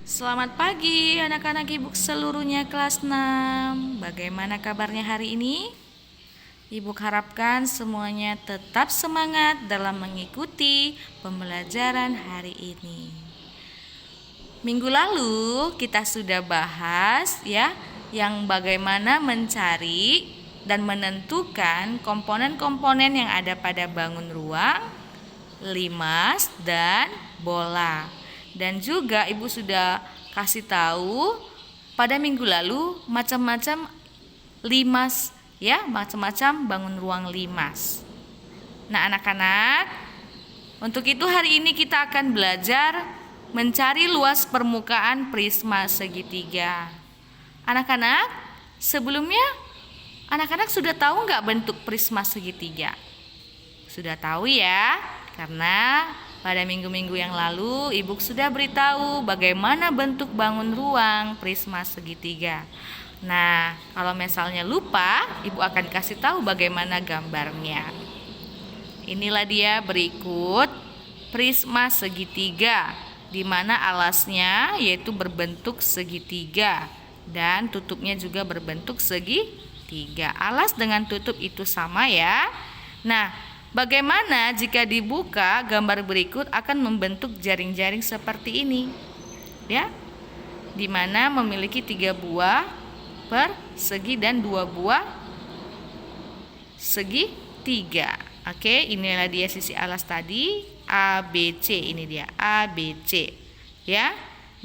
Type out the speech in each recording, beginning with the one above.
Selamat pagi anak-anak ibu seluruhnya kelas 6. Bagaimana kabarnya hari ini? Ibu harapkan semuanya tetap semangat dalam mengikuti pembelajaran hari ini. Minggu lalu kita sudah bahas yang bagaimana mencari dan menentukan komponen-komponen yang ada pada bangun ruang, limas, dan bola. Dan juga ibu sudah kasih tahu pada minggu lalu macam-macam limas, macam-macam bangun ruang limas. Nah anak-anak, untuk itu hari ini kita akan belajar mencari luas permukaan prisma segitiga. Anak-anak, sebelumnya anak-anak sudah tahu nggak bentuk prisma segitiga? Sudah tahu ya, karena pada minggu-minggu yang lalu ibu sudah beritahu bagaimana bentuk bangun ruang prisma segitiga. Nah, kalau misalnya lupa, ibu akan kasih tahu bagaimana gambarnya. Inilah dia berikut prisma segitiga, di mana alasnya yaitu berbentuk segitiga dan tutupnya juga berbentuk segitiga. Alas dengan tutup itu sama ya. Nah, bagaimana jika dibuka, gambar berikut akan membentuk jaring-jaring seperti ini, di mana memiliki 3 buah persegi dan 2 buah segitiga. Oke, inilah dia sisi alas tadi, ABC, ini dia ABC,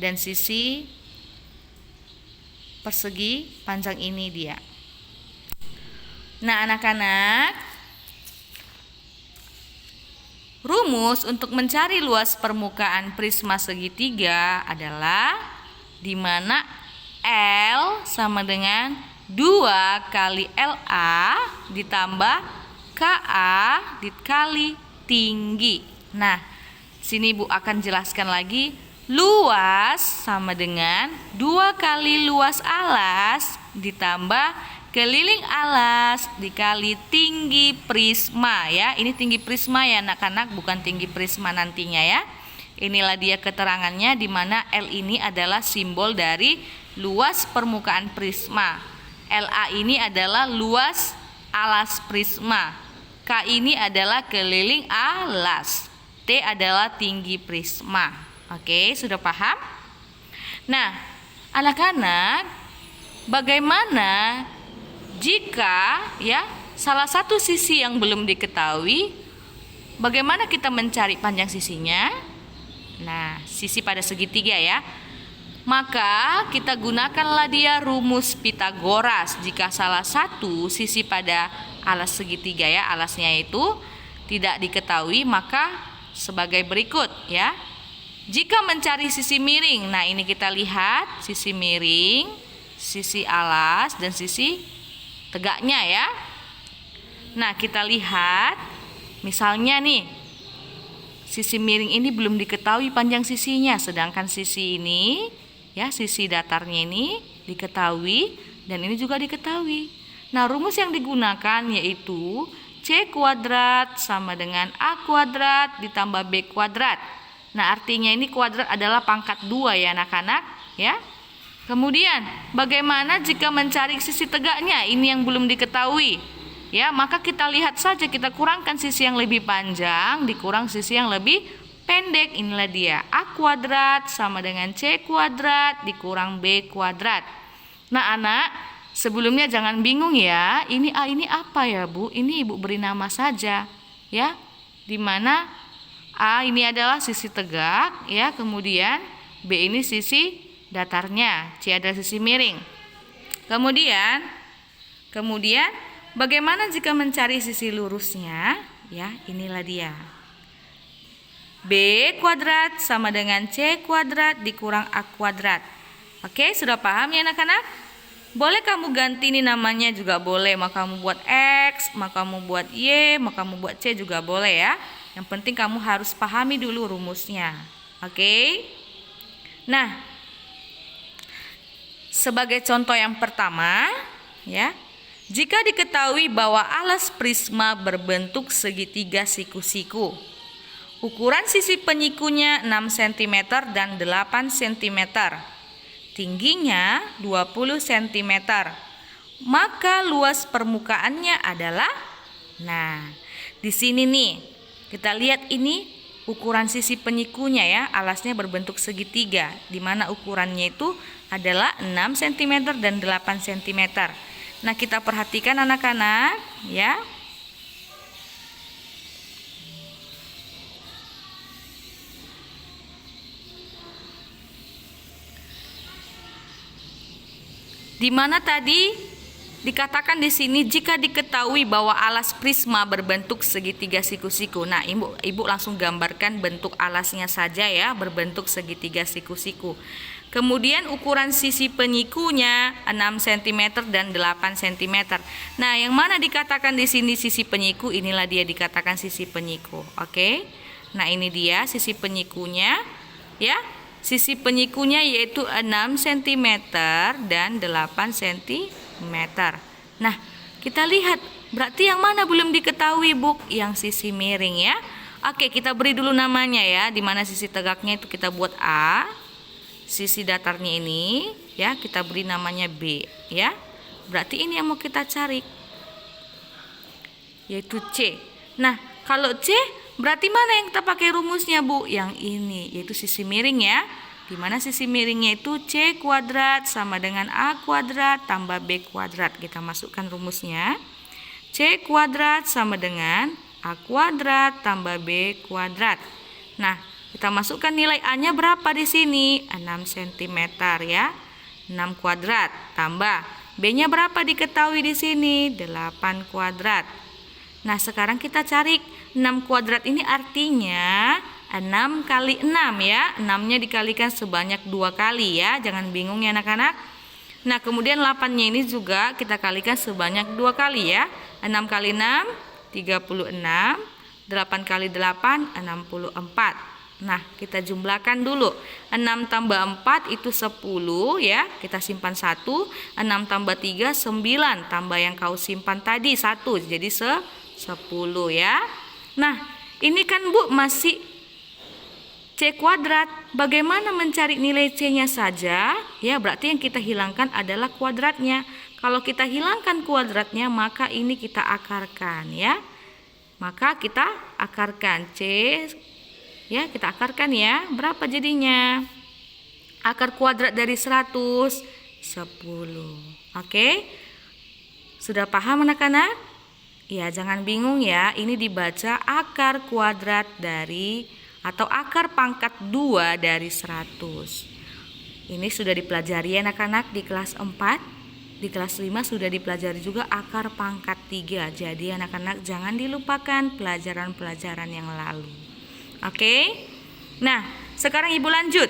dan sisi persegi panjang ini dia. Nah, anak-anak, rumus untuk mencari luas permukaan prisma segitiga adalah di mana L sama dengan 2 kali LA ditambah KA dikali tinggi. Nah, sini Ibu akan jelaskan lagi, luas sama dengan 2 kali luas alas ditambah keliling alas dikali tinggi prisma ya. Ini tinggi prisma ya anak-anak, bukan tinggi prisma nantinya ya. Inilah dia keterangannya, di mana L ini adalah simbol dari luas permukaan prisma. LA ini adalah luas alas prisma. K ini adalah keliling alas. T adalah tinggi prisma. Oke, sudah paham? Nah, anak-anak, bagaimana jika salah satu sisi yang belum diketahui, bagaimana kita mencari panjang sisinya? Nah, sisi pada segitiga ya. Maka kita gunakanlah dia rumus Pitagoras. Jika salah satu sisi pada alas segitiga alasnya itu tidak diketahui, maka sebagai berikut ya. Jika mencari sisi miring, nah ini kita lihat sisi miring, sisi alas dan sisi tegaknya ya. Nah, kita lihat misalnya nih, sisi miring ini belum diketahui panjang sisinya, sedangkan sisi ini sisi datarnya ini diketahui dan ini juga diketahui. Nah, rumus yang digunakan yaitu C kuadrat sama dengan A kuadrat ditambah B kuadrat. Nah, artinya ini kuadrat adalah pangkat 2 ya anak-anak ya. Kemudian, bagaimana jika mencari sisi tegaknya? Ini yang belum diketahui. Maka kita lihat saja, kita kurangkan sisi yang lebih panjang dikurang sisi yang lebih pendek. Inilah dia A kuadrat sama dengan C kuadrat dikurang B kuadrat. Nah, anak, sebelumnya jangan bingung ya. Ini A ini apa ya, Bu? Ini Ibu beri nama saja ya. Di mana A ini adalah sisi tegak kemudian B ini sisi datarnya, C adalah sisi miring. Kemudian bagaimana jika mencari sisi lurusnya? Inilah dia. B kuadrat sama dengan C kuadrat dikurang A kuadrat. Oke, sudah paham ya anak-anak? Boleh kamu ganti ini namanya juga boleh. Mau kamu buat X, mau kamu buat Y, mau kamu buat C juga boleh ya. Yang penting kamu harus pahami dulu rumusnya. Oke? Nah, sebagai contoh yang pertama jika diketahui bahwa alas prisma berbentuk segitiga siku-siku. Ukuran sisi penyikunya 6 cm dan 8 cm. Tingginya 20 cm. Maka luas permukaannya adalah, nah, di sini nih, kita lihat ini ukuran sisi penyikunya ya, alasnya berbentuk segitiga, di mana ukurannya itu adalah 6 cm dan 8 cm. Nah, kita perhatikan anak-anak ya. Di mana tadi dikatakan di sini jika diketahui bahwa alas prisma berbentuk segitiga siku-siku. Nah, ibu langsung gambarkan bentuk alasnya saja ya, berbentuk segitiga siku-siku. Kemudian ukuran sisi penyikunya 6 cm dan 8 cm. Nah, yang mana dikatakan di sini sisi penyiku, inilah dia dikatakan sisi penyiku. Oke. Nah, ini dia sisi penyikunya ya. Sisi penyikunya yaitu 6 cm dan 8 cm. Nah, kita lihat berarti yang mana belum diketahui, Bu? Yang sisi miring ya. Oke, kita beri dulu namanya ya. Di mana sisi tegaknya itu kita buat A. Sisi datarnya ini ya kita beri namanya B ya. Berarti ini yang mau kita cari, yaitu C. Nah, kalau C berarti mana yang kita pakai rumusnya, Bu? Yang ini, yaitu sisi miring ya. Di mana sisi miringnya itu C kuadrat sama dengan A kuadrat tambah B kuadrat. Kita masukkan rumusnya. C kuadrat sama dengan A kuadrat tambah B kuadrat. Nah, kita masukkan nilai A-nya berapa di sini? 6 cm ya. 6 kuadrat tambah B-nya berapa diketahui di sini? 8 kuadrat. Nah, sekarang kita cari 6 kuadrat ini artinya 6 kali 6 ya. 6-nya dikalikan sebanyak 2 kali ya. Jangan bingung ya anak-anak. Nah, kemudian 8-nya ini juga kita kalikan sebanyak 2 kali ya. 6 kali 6, 36. 8 kali 8, 64. Nah, kita jumlahkan dulu. 6 tambah 4 itu 10 ya. Kita simpan 1. 6 tambah 3, 9. Tambah yang kau simpan tadi 1. Jadi 10 ya. Nah, ini kan Bu masih C kuadrat. Bagaimana mencari nilai C-nya saja? Ya, berarti yang kita hilangkan adalah kuadratnya. Kalau kita hilangkan kuadratnya, maka ini kita akarkan ya. Maka kita akarkan C ya, kita akarkan ya. Berapa jadinya? Akar kuadrat dari 100, 10. Oke? Sudah paham anak-anak? Ya, jangan bingung ya. Ini dibaca akar kuadrat dari atau akar pangkat 2 dari 100. Ini sudah dipelajari ya anak-anak di kelas 4. Di kelas 5 sudah dipelajari juga akar pangkat 3. Jadi anak-anak jangan dilupakan pelajaran-pelajaran yang lalu. Oke? Nah, sekarang Ibu lanjut.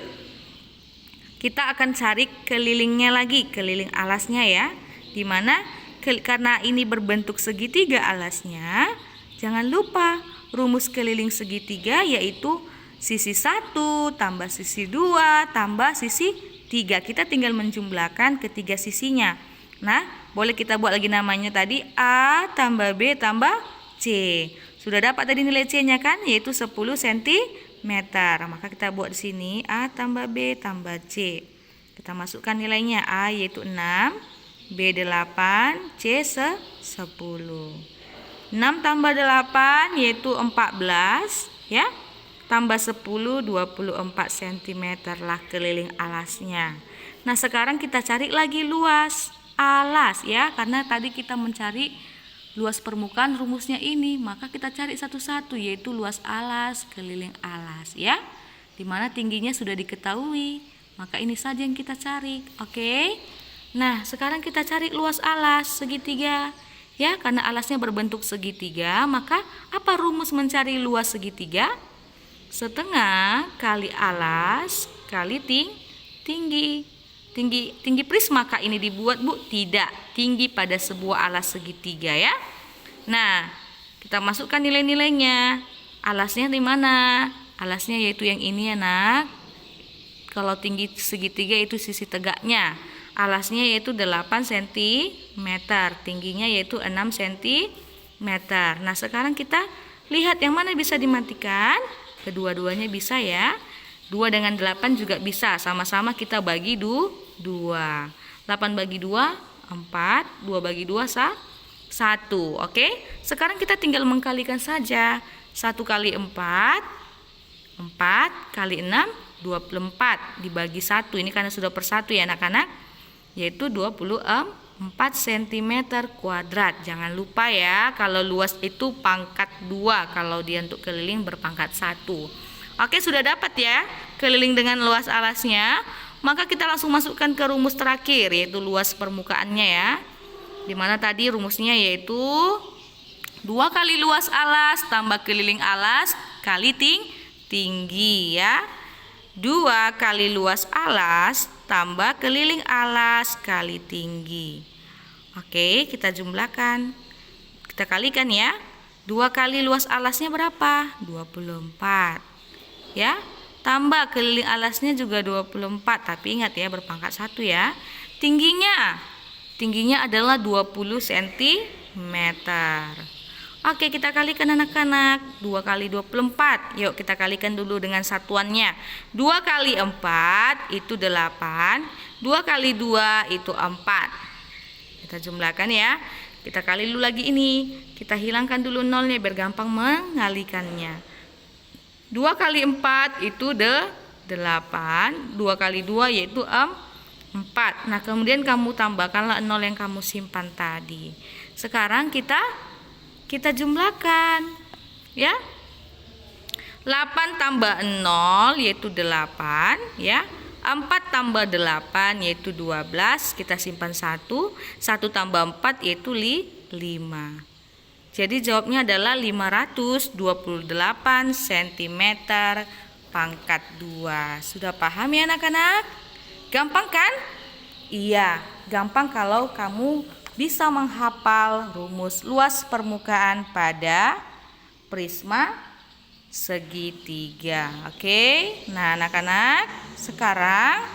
Kita akan cari kelilingnya lagi, keliling alasnya ya. Dimana karena ini berbentuk segitiga alasnya, jangan lupa rumus keliling segitiga yaitu sisi 1 tambah sisi 2 tambah sisi 3. Kita tinggal menjumlahkan ketiga sisinya. Nah, boleh kita buat lagi namanya tadi A tambah B tambah C. Sudah dapat tadi nilai C-nya kan, yaitu 10 cm. Maka kita buat di sini A tambah B tambah C. Kita masukkan nilainya. A yaitu 6, B 8, C 10. 6 tambah 8 yaitu 14 ya. Tambah 10, 24 cm lah keliling alasnya. Nah, sekarang kita cari lagi luas alas ya. Karena tadi kita mencari luas permukaan rumusnya ini. Maka kita cari satu-satu yaitu luas alas, keliling alas ya. Dimana tingginya sudah diketahui. Maka ini saja yang kita cari. Oke. Nah, sekarang kita cari luas alas segitiga. Ya, karena alasnya berbentuk segitiga, maka apa rumus mencari luas segitiga? Setengah kali alas kali tinggi. Tinggi prisma kah ini dibuat, Bu? Tidak, tinggi pada sebuah alas segitiga ya. Nah, kita masukkan nilai-nilainya. Alasnya di mana? Alasnya yaitu yang ini ya, Nak. Kalau tinggi segitiga itu sisi tegaknya. Alasnya yaitu 8 cm, tingginya yaitu 6 cm. Nah, sekarang kita lihat yang mana bisa dimatikan. Kedua-duanya bisa ya. 2 dengan 8 juga bisa. Sama-sama kita bagi 2. 8 bagi 2, 4. 2 bagi 2, 1. Oke? Sekarang kita tinggal mengkalikan saja. 1 kali 4. 4 kali 6, 24. Dibagi 1. Ini karena sudah per 1 ya anak-anak. Yaitu 24 cm kuadrat. Jangan lupa ya, kalau luas itu pangkat 2. Kalau dia untuk keliling berpangkat 1. Oke, sudah dapat ya keliling dengan luas alasnya. Maka kita langsung masukkan ke rumus terakhir, yaitu luas permukaannya ya. Dimana tadi rumusnya yaitu 2 kali luas alas tambah keliling alas kali tinggi ya. 2 kali luas alas tambah keliling alas kali tinggi. Oke, kita jumlahkan. Kita kalikan ya. 2 kali luas alasnya berapa? 24. Ya, tambah keliling alasnya juga 24, tapi ingat ya berpangkat 1 ya. Tingginya adalah 20 cm. Oke, kita kalikan anak-anak. 2 kali 24. Yuk kita kalikan dulu dengan satuannya. 2 kali 4 itu 8. 2 kali 2 itu 4. Kita jumlahkan ya. Kita kali dulu lagi ini. Kita hilangkan dulu nolnya biar gampang mengalikannya. 2 kali 4 itu 8. 2 kali 2 yaitu 4. Nah, kemudian kamu tambahkanlah 0 yang kamu simpan tadi. Sekarang kita jumlahkan ya. 8 tambah 0 yaitu 8 ya. 4 tambah 8 yaitu 12. Kita simpan 1. 1 tambah 4 yaitu 5. Jadi jawabnya adalah 528 cm pangkat 2. Sudah paham ya anak-anak? Gampang kan? Iya, gampang kalau kamu bisa menghafal rumus luas permukaan pada prisma segitiga. Oke? Nah, anak-anak, sekarang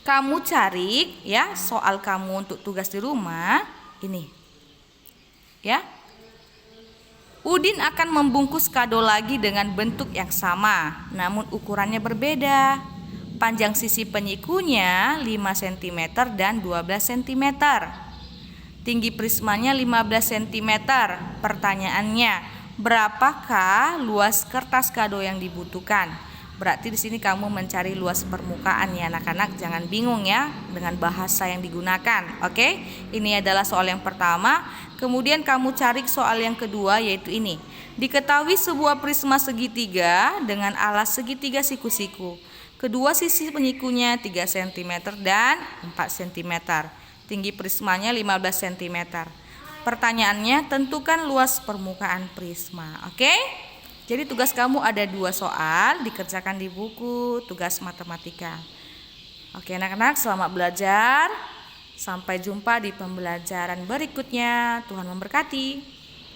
kamu cari ya soal kamu untuk tugas di rumah ini. Ya, Udin akan membungkus kado lagi dengan bentuk yang sama, namun ukurannya berbeda. Panjang sisi penyikunya 5 cm dan 12 cm. Tinggi prismanya 15 cm. Pertanyaannya, berapakah luas kertas kado yang dibutuhkan? Berarti di sini kamu mencari luas permukaan ya anak-anak. Jangan bingung ya dengan bahasa yang digunakan. Oke, ini adalah soal yang pertama. Kemudian kamu cari soal yang kedua yaitu ini. Diketahui sebuah prisma segitiga dengan alas segitiga siku-siku. Kedua sisi penyikunya 3 cm dan 4 cm. Tinggi prismanya 15 cm. Pertanyaannya, tentukan luas permukaan prisma. Oke? Jadi tugas kamu ada 2 soal, dikerjakan di buku tugas matematika. Oke anak-anak, selamat belajar. Sampai jumpa di pembelajaran berikutnya. Tuhan memberkati.